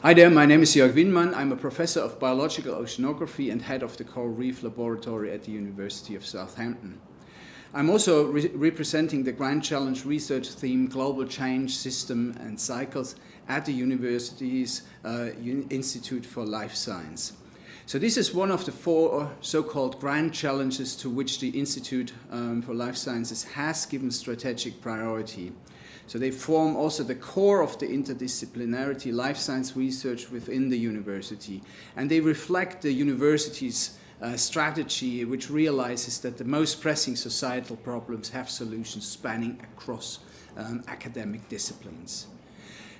Hi there, my name is Joerg Wiedenmann. I'm a professor of biological oceanography and head of the Coral Reef Laboratory at the University of Southampton. I'm also representing the Grand Challenge research theme Global Change, System and Cycles at the university's Institute for Life Science. So this is one of the four so-called grand challenges to which the Institute for Life Sciences has given strategic priority. So they form also the core of the interdisciplinarity life science research within the university. And they reflect the university's strategy, which realizes that the most pressing societal problems have solutions spanning across academic disciplines.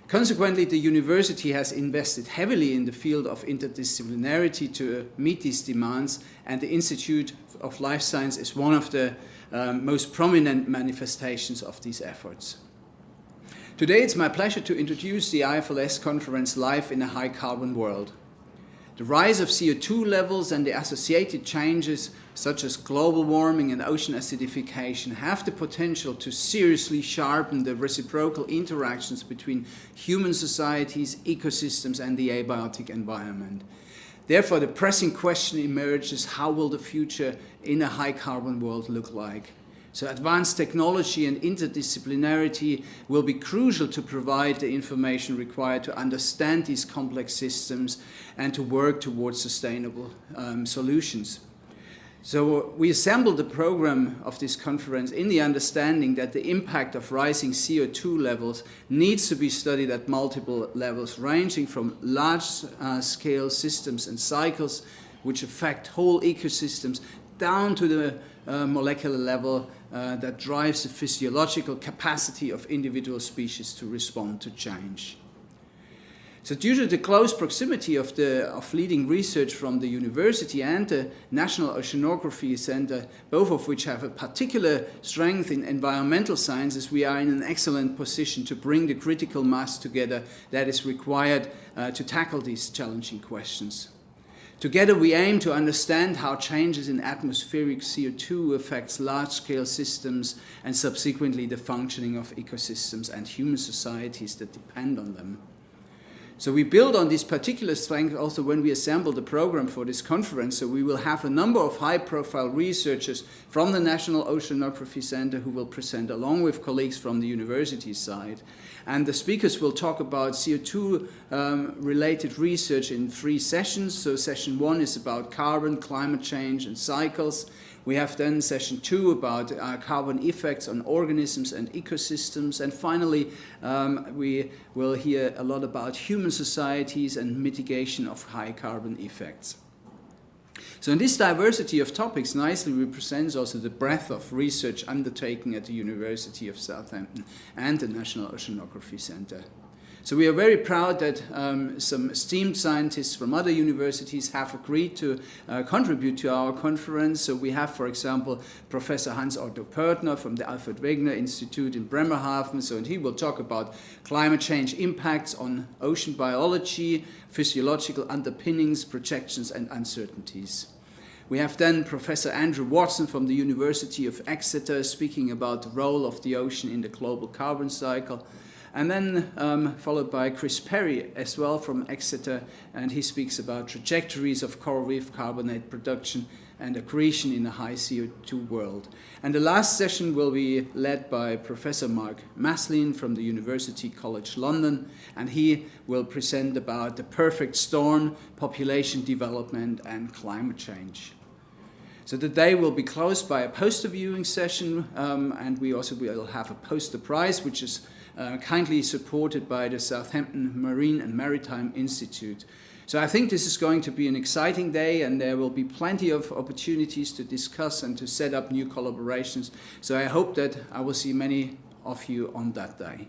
Consequently, the university has invested heavily in the field of interdisciplinarity to meet these demands, and the Institute of Life Science is one of the most prominent manifestations of these efforts. Today it's my pleasure to introduce the IfLS conference Life in a High Carbon World. The rise of CO2 levels and the associated changes such as global warming and ocean acidification have the potential to seriously sharpen the reciprocal interactions between human societies, ecosystems and the abiotic environment. Therefore, the pressing question emerges: how will the future in a high carbon world look like? So advanced technology and interdisciplinarity will be crucial to provide the information required to understand these complex systems and to work towards sustainable solutions. So we assembled the program of this conference in the understanding that the impact of rising CO2 levels needs to be studied at multiple levels, ranging from large-scale systems and cycles which affect whole ecosystems down to the molecular level that drives the physiological capacity of individual species to respond to change. So due to the close proximity of leading research from the university and the National Oceanography Center, both of which have a particular strength in environmental sciences, we are in an excellent position to bring the critical mass together that is required to tackle these challenging questions. Together we aim to understand how changes in atmospheric CO2 affects large-scale systems and subsequently the functioning of ecosystems and human societies that depend on them. So we build on this particular strength also when we assemble the program for this conference. So we will have a number of high-profile researchers from the National Oceanography Center who will present along with colleagues from the university side. And the speakers will talk about CO2-related research in 3 sessions. So session 1 is about carbon, climate change and cycles. We have then session 2 about carbon effects on organisms and ecosystems. And finally, we will hear a lot about human societies and mitigation of high carbon effects. So in this diversity of topics nicely represents also the breadth of research undertaken at the University of Southampton and the National Oceanography Center. So we are very proud that some esteemed scientists from other universities have agreed to contribute to our conference. So we have, for example, Professor Hans-Otto Pörtner from the Alfred Wegener Institute in Bremerhaven. So and he will talk about climate change impacts on ocean biology, physiological underpinnings, projections and uncertainties. We have then Professor Andrew Watson from the University of Exeter speaking about the role of the ocean in the global carbon cycle. And then followed by Chris Perry as well from Exeter, and he speaks about trajectories of coral reef carbonate production and accretion in a high CO2 world. And the last session will be led by Professor Mark Maslin from the University College London, and he will present about the perfect storm, population development and climate change. So the day will be closed by a poster viewing session, and we also will have a poster prize, which is kindly supported by the Southampton Marine and Maritime Institute. So I think this is going to be an exciting day, and there will be plenty of opportunities to discuss and to set up new collaborations. So I hope that I will see many of you on that day.